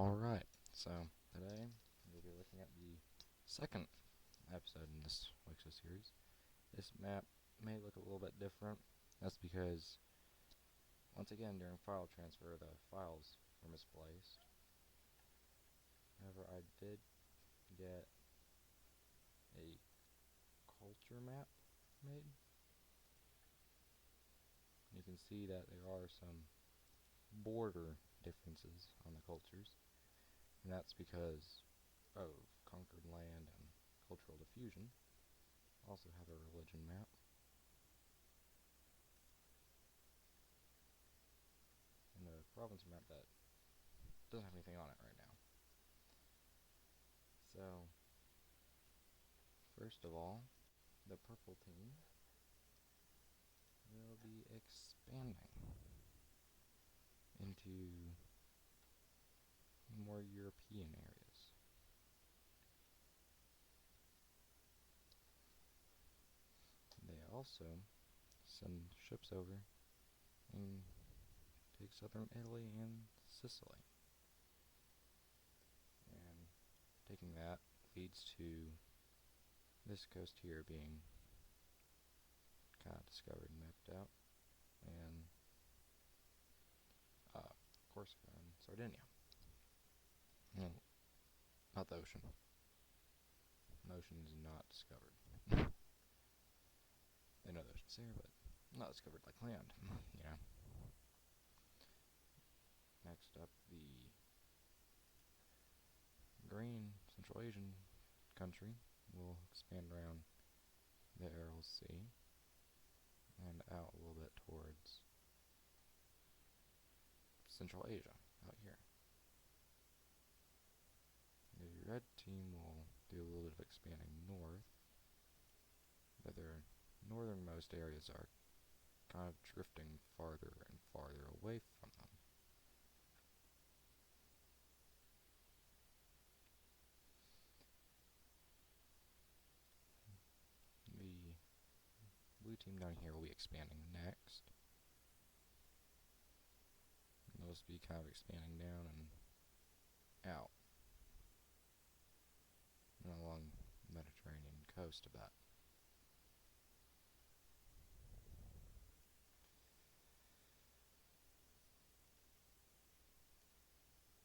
Alright, so today we'll be looking at the second episode in this lecture series. This map may look a little bit different. That's because, once again, during file transfer, the files were misplaced. However, I did get a culture map made. You can see that there are some border differences on the cultures. And that's because of conquered land and cultural diffusion. Also have a religion map. And a province map that doesn't have anything on it right now. So, first of all, the purple team will be expanding into more European areas. They also send ships over and take southern Italy and Sicily. And taking that leads to this coast here being kind of discovered and mapped out, and Corsica and Sardinia. No, not the ocean. The ocean is not discovered. They know the ocean's there, but not discovered like land. Yeah. Next up, the green Central Asian country will expand around the Aral Sea and out a little bit towards Central Asia, out here. The red team will do a little bit of expanding north, but their northernmost areas are kind of drifting farther and farther away from them. The blue team down here will be expanding next. And they'll just be kind of expanding down and out and along the Mediterranean coast of that.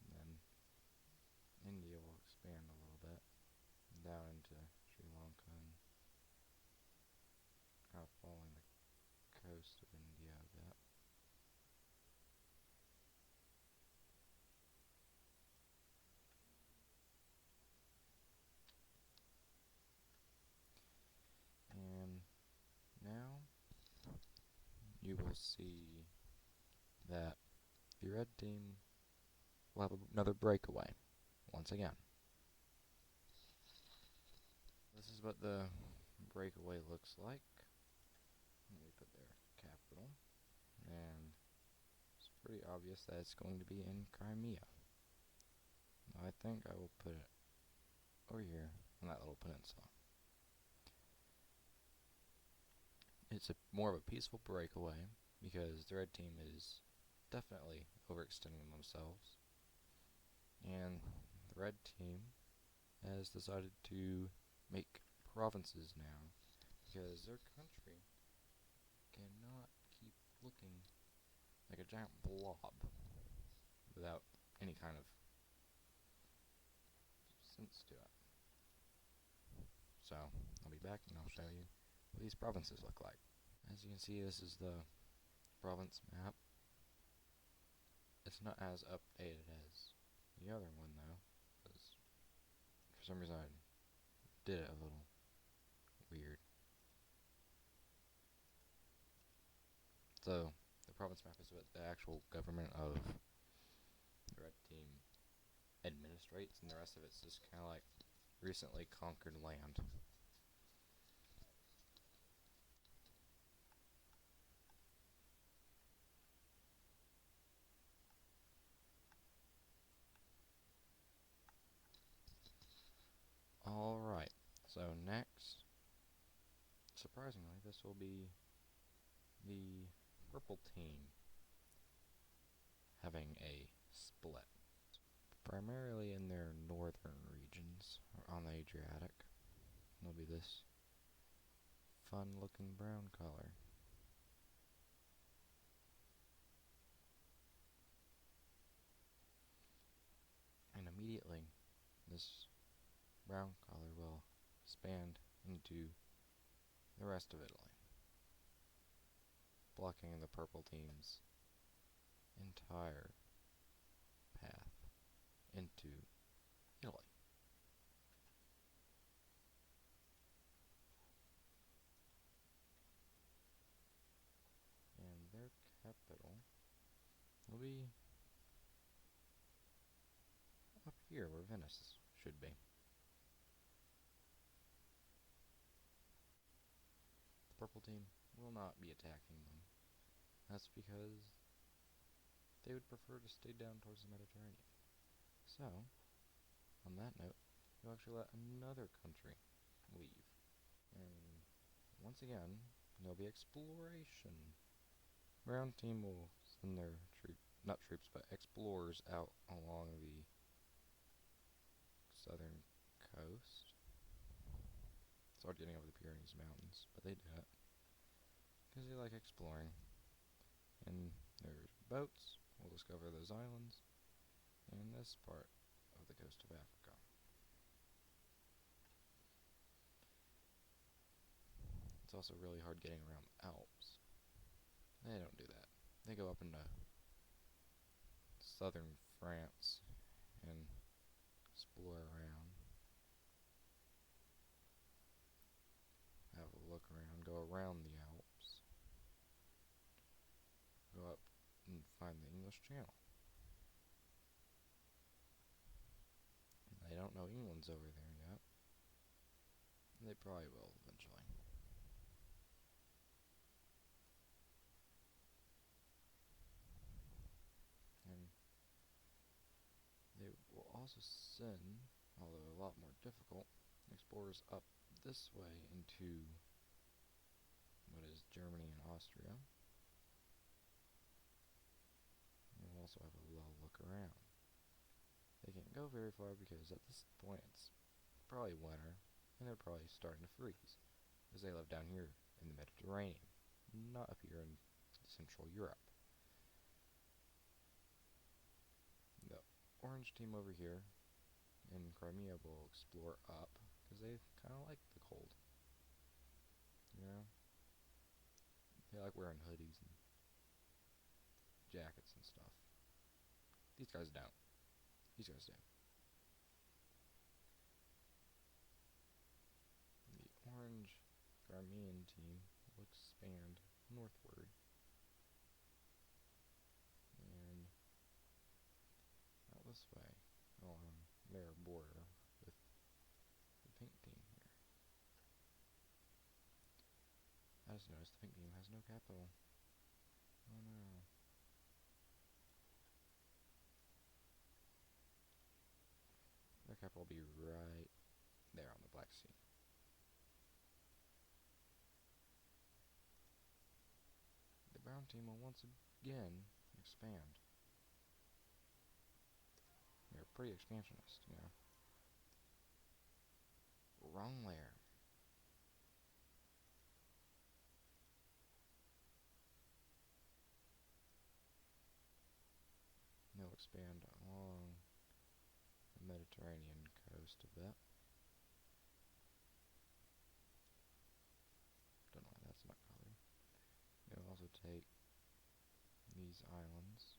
And then India will expand a little bit down into Sri Lanka and kind of following the coast of India a bit. And now you will see that the red team will have another breakaway once again. This is what the breakaway looks like. Let me put their capital, and it's pretty obvious that it's going to be in Crimea. I think I will put it over here on that little peninsula. It's more of a peaceful breakaway because the red team is definitely overextending themselves, and the red team has decided to make provinces now because their country cannot keep looking like a giant blob without any kind of sense to it. So, I'll be back and I'll show you what these provinces look like. As you can see, this is the province map. It's not as updated as the other one though, because for some reason I did it a little weird. So, the province map is what the actual government of the red team administrates, and the rest of it's just kind of like recently conquered land. Alright, so next, surprisingly, this will be the purple team having a split. primarily in their northern regions on the Adriatic. It'll be this fun looking brown color. And immediately this brown color will expand into the rest of Italy, blocking the purple team's entire path into Italy. And their capital will be up here where Venice should be. The purple team will not be attacking them. That's because they would prefer to stay down towards the Mediterranean. So, on that note, you'll actually let another country leave. And once again, there'll be exploration. Brown team will send their not troops, but explorers out along the southern coast. Start getting over the Pyrenees Mountains, but they do it because they like exploring. And there's boats, we'll discover those islands, and this part of the coast of Africa. It's also really hard getting around the Alps. They don't do that. They go up into southern France and explore around. Have a look around, go around the Alps. Go up and find the English Channel. They don't know England's over there yet. They probably will eventually. And they will also send, although a lot more difficult, explorers up this way into what is Germany and Austria. And we'll also have a little look around. They can't go very far because at this point it's probably winter and they're probably starting to freeze because they live down here in the Mediterranean, not up here in Central Europe. The orange team over here in Crimea will explore up because they kind of like the cold. You know? They like wearing hoodies and jackets and stuff. These guys don't. These guys do. The orange Crimean team will expand northward and out this way along their border with the pink team here. I just noticed the pink team has no capital. Oh no. Their capital will be right there on the Black Sea. The brown team will once again expand. They're pretty expansionist, you know. Wrong layer. They'll expand along the Mediterranean coast a bit. Don't know why that's not colored. They'll also take these islands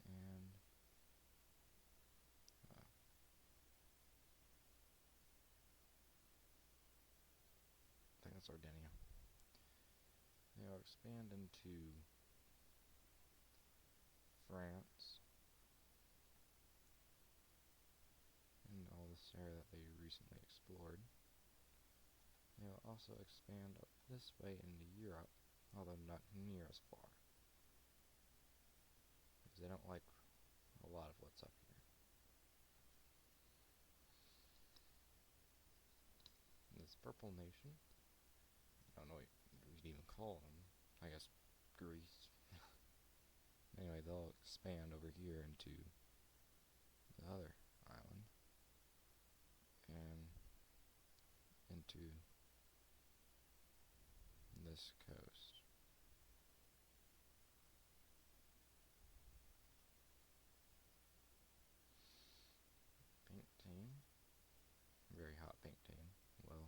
and I think that's Sardinia. They'll expand into France and all this area that they recently explored. They'll also expand up this way into Europe, although not near as far, because they don't like a lot of what's up here. This purple nation, I don't know what we'd even call them, I guess Greece. Anyway, they'll expand over here into the other island and into this coast. Pink team, very hot pink team, will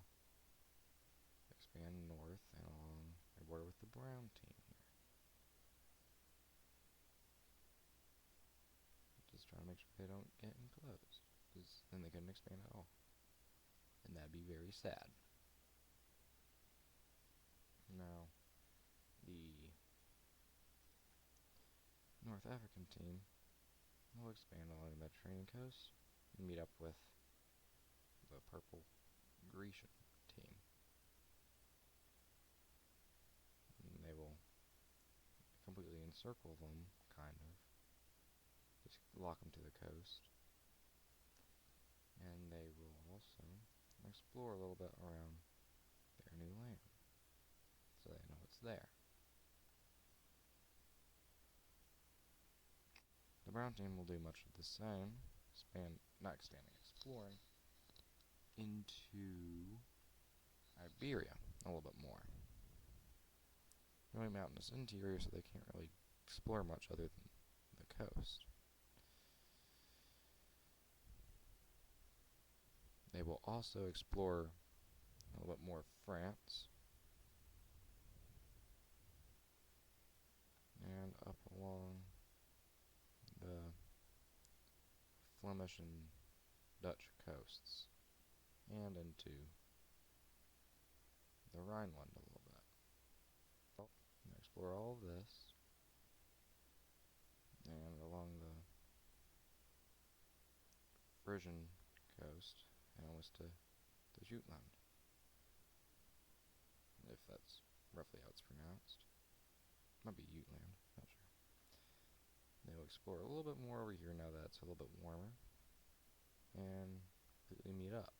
expand north and along their border with the brown team here. Just trying to make sure they don't get enclosed, because then they couldn't expand at all. And that'd be very sad. Now, the North African team will expand along the Mediterranean coast and meet up with the purple Grecian team. And they will completely encircle them, kind of. Just lock them to the coast. And they will also explore a little bit around their new land, so they know it's there. The brown team will do much of the same, exploring into Iberia a little bit more. Really mountainous interior, so they can't really explore much other than the coast. They will also explore a little bit more of France and up along the Flemish and Dutch coasts and into the Rhineland a little bit. And explore all of this and along the Frisian coast and almost to Jutland, if that's roughly how it's pronounced. Might be Jutland, not sure. They will explore a little bit more over here now that it's a little bit warmer, and completely meet up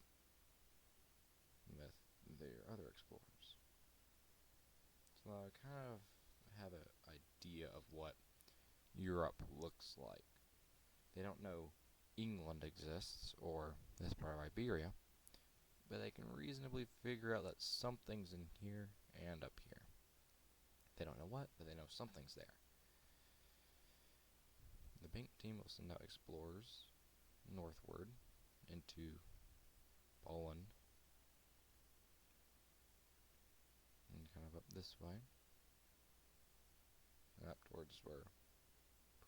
with their other explorers. So I kind of have an idea of what Europe looks like. They don't know England exists, or this part of Iberia, but they can reasonably figure out that something's in here and up here. They don't know what, but they know something's there. The pink team will send out explorers northward into Poland and kind of up this way and up towards where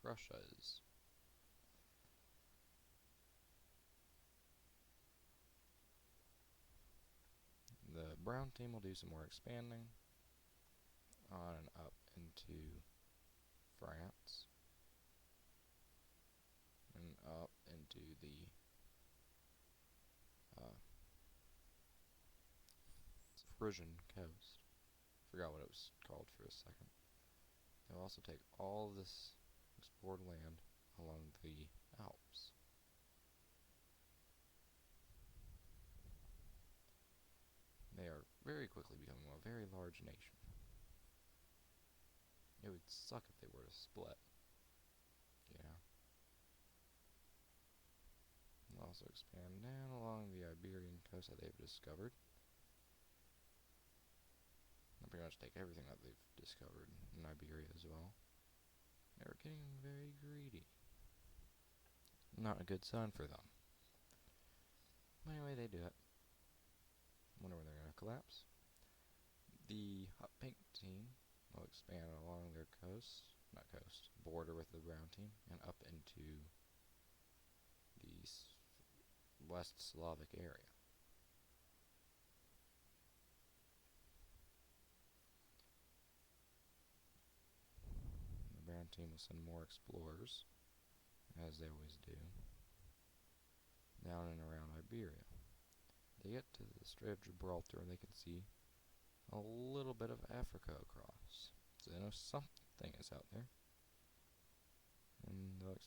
Prussia is. The brown team will do some more expanding on and up into France and up into the Frisian coast. Forgot what it was called for a second. They'll also take all of this explored land along the Alps. They are very quickly becoming a very large nation. It would suck if they were to split. Yeah. They'll also expand down along the Iberian coast that they've discovered. They'll pretty much take everything that they've discovered in Iberia as well. They're getting very greedy. Not a good sign for them. But anyway, they do it. Wonder when they're going to collapse. The hot pink team will expand along their border with the brown team and up into the West Slavic area. The brown team will send more explorers, as they always do, down and around Iberia. They get to the Strait of Gibraltar and they can see a little bit of Africa across. So they know something is out there. And they'll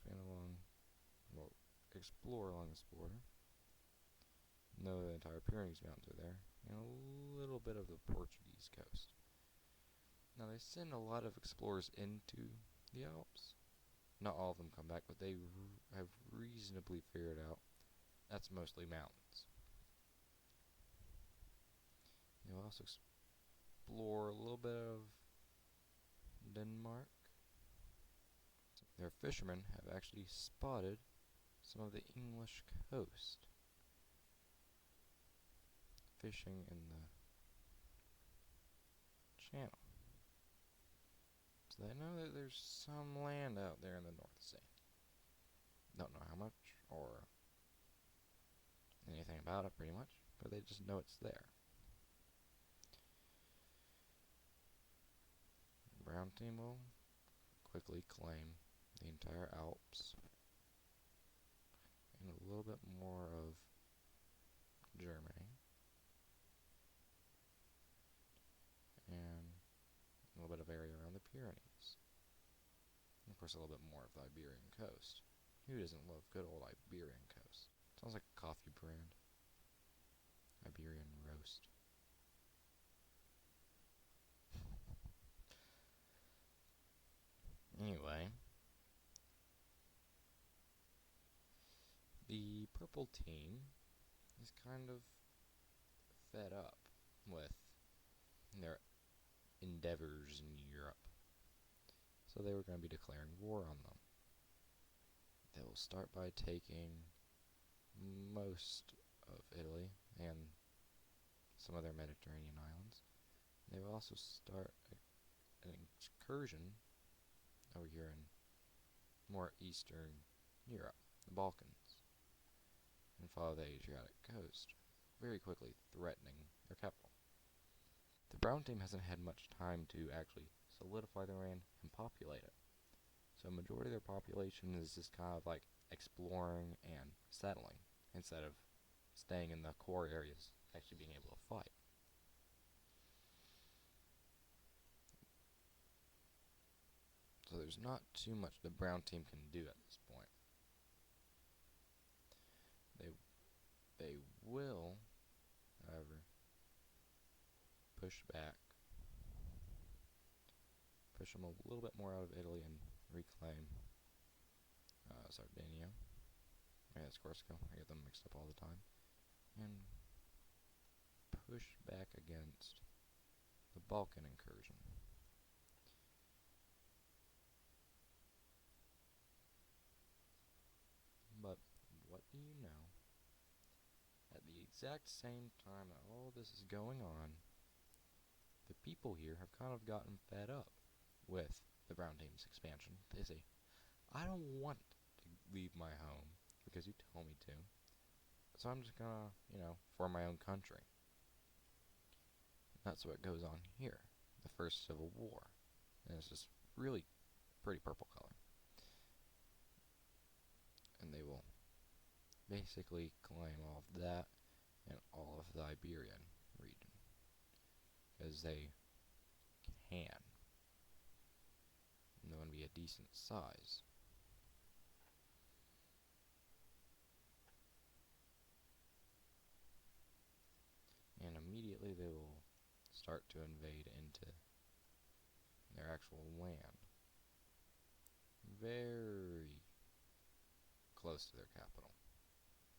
explore along this border. Know the entire Pyrenees Mountains are there, and a little bit of the Portuguese coast. Now they send a lot of explorers into the Alps, Not all of them come back, but they have reasonably figured out that's mostly mountains. You'll also explore a little bit of Denmark. Their fishermen have actually spotted some of the English coast, fishing in the channel. So they know that there's some land out there in the North Sea. Don't know how much or anything about it pretty much, but they just know it's there. The brown team will quickly claim the entire Alps and a little bit more of Germany and a little bit of area around the Pyrenees. And of course a little bit more of the Iberian coast. Who doesn't love good old Iberian coast? Sounds like a coffee brand. Iberian roast. Anyway, the purple team is kind of fed up with their endeavors in Europe. So they were going to be declaring war on them. They will start by taking most of Italy and some of their Mediterranean islands. They will also start an excursion over here in more eastern Europe, the Balkans, and follow the Adriatic coast, very quickly threatening their capital. The brown team hasn't had much time to actually solidify their land and populate it. So a majority of their population is just kind of like exploring and settling instead of staying in the core areas, actually being able to fight. So there's not too much the brown team can do at this point. They will, however, push back, push them a little bit more out of Italy and reclaim Sardinia. Yeah, it's Corsica. I get them mixed up all the time. And push back against the Balkan incursion. But what do you know? At the exact same time that all this is going on, the people here have kind of gotten fed up with the brown team's expansion. They say, I don't want to leave my home because you tell me to, so I'm just gonna, form my own country. That's what goes on here. The first civil war. And it's just really pretty purple color. And they will basically claim all of that and all of the Iberian region. Because they can. And they're going to be a decent size. And immediately they will start to invade into their actual land. Very close to their capital.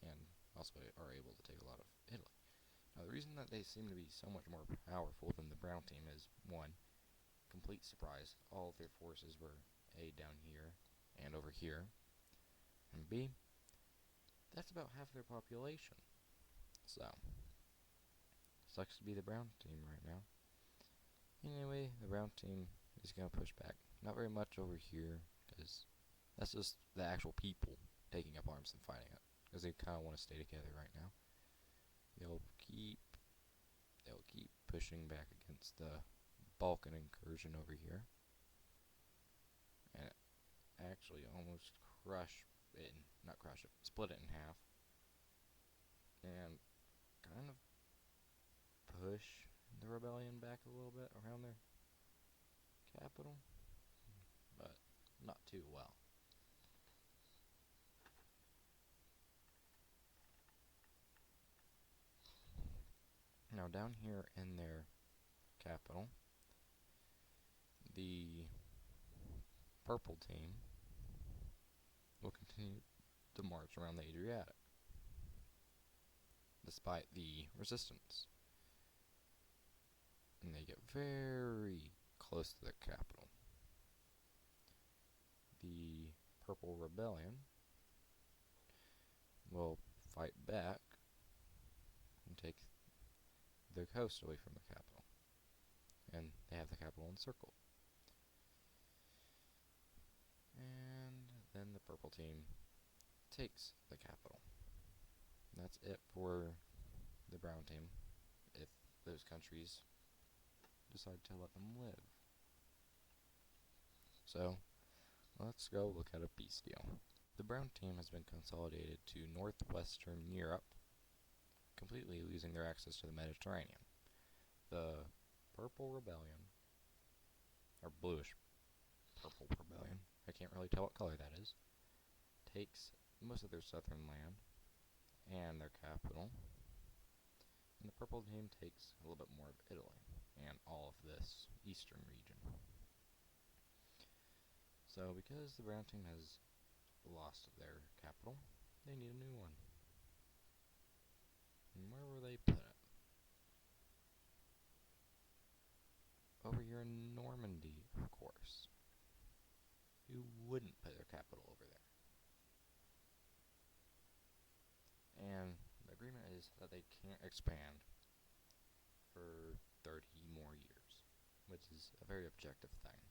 And also are able to take a lot of Italy. Now the reason that they seem to be so much more powerful than the brown team is, one, complete surprise. All of their forces were A, down here and over here. And B, that's about half their population. So, sucks to be the brown team right now. Anyway, the brown team is going to push back. Not very much over here, because that's just the actual people taking up arms and fighting it. Because they kind of want to stay together right now. They'll keep pushing back against the Balkan incursion over here. And actually almost split it in half. And kind of push the rebellion back a little bit around their capital, but not too well. Now down here in their capital, the purple team will continue to march around the Adriatic, despite the resistance. And they get very close to the capital. The Purple Rebellion will fight back and take the coast away from the capital. And they have the capital encircled. And then the purple team takes the capital. And that's it for the brown team, if those countries decide to let them live. So, let's go look at a peace deal. The brown team has been consolidated to northwestern Europe, completely losing their access to the Mediterranean. The Purple Rebellion, or bluish Purple Rebellion, I can't really tell what color that is, takes most of their southern land and their capital, and the purple team takes a little bit more of Italy and all of this eastern region. So because the brown team has lost their capital, they need a new one. And where will they put it? Over here in Normandy, of course. Who wouldn't put their capital over there? And the agreement is that they can't expand for 30 more years, which is a very objective thing.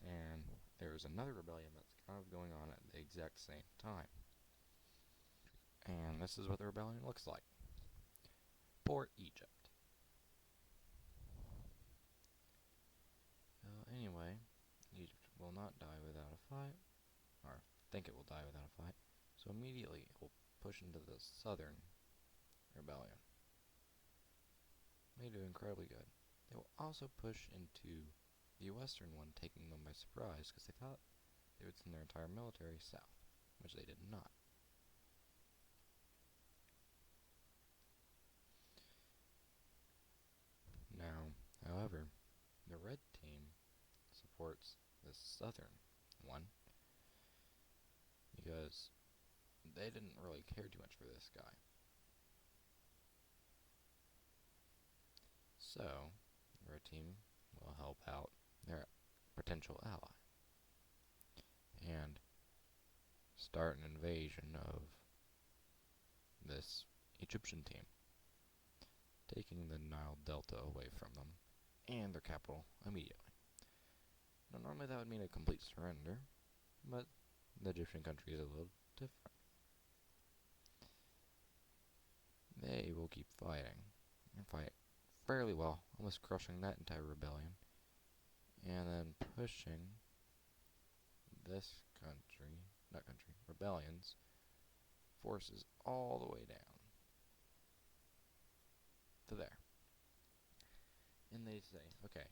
And there's another rebellion that's kind of going on at the exact same time. And this is what the rebellion looks like. Poor Egypt. Anyway, Egypt will not die without a fight, or think it will die without a fight, so immediately it will push into the southern rebellion. They do incredibly good. They will also push into the western one, taking them by surprise, because they thought they would send their entire military south, which they did not. Now, however, the red team supports the southern one because they didn't really care too much for this guy. So, the red team will help out their potential ally and start an invasion of this Egyptian team, taking the Nile Delta away from them and their capital immediately. Now, normally that would mean a complete surrender, but the Egyptian country is a little different. They will keep fighting, and fight fairly well, almost crushing that entire rebellion, and then pushing this rebellion's forces all the way down to there. And they say, okay,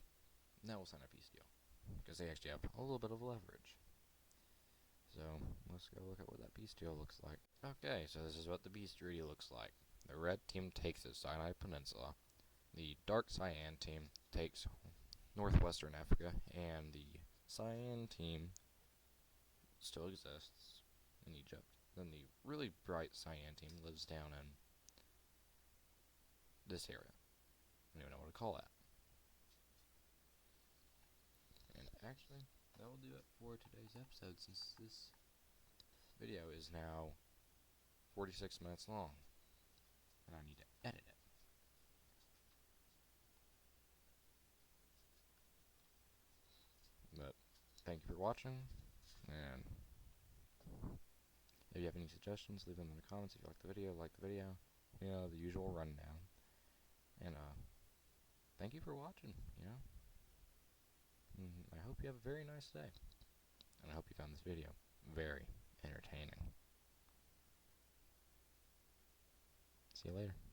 now we'll sign a peace deal, because they actually have a little bit of leverage. So, let's go look at what that peace deal looks like. Okay, so this is what the peace treaty looks like. The red team takes the Sinai Peninsula, the dark cyan team takes northwestern Africa, and the cyan team still exists in Egypt. Then the really bright cyan team lives down in this area. I don't even know what to call that. And actually, that will do it for today's episode, since this video is now 46 minutes long, and I need to edit it. But thank you for watching, and if you have any suggestions, leave them in the comments. If you like the video, you know, the usual rundown. And thank you for watching, you know. I hope you have a very nice day, and I hope you found this video very entertaining. See you later.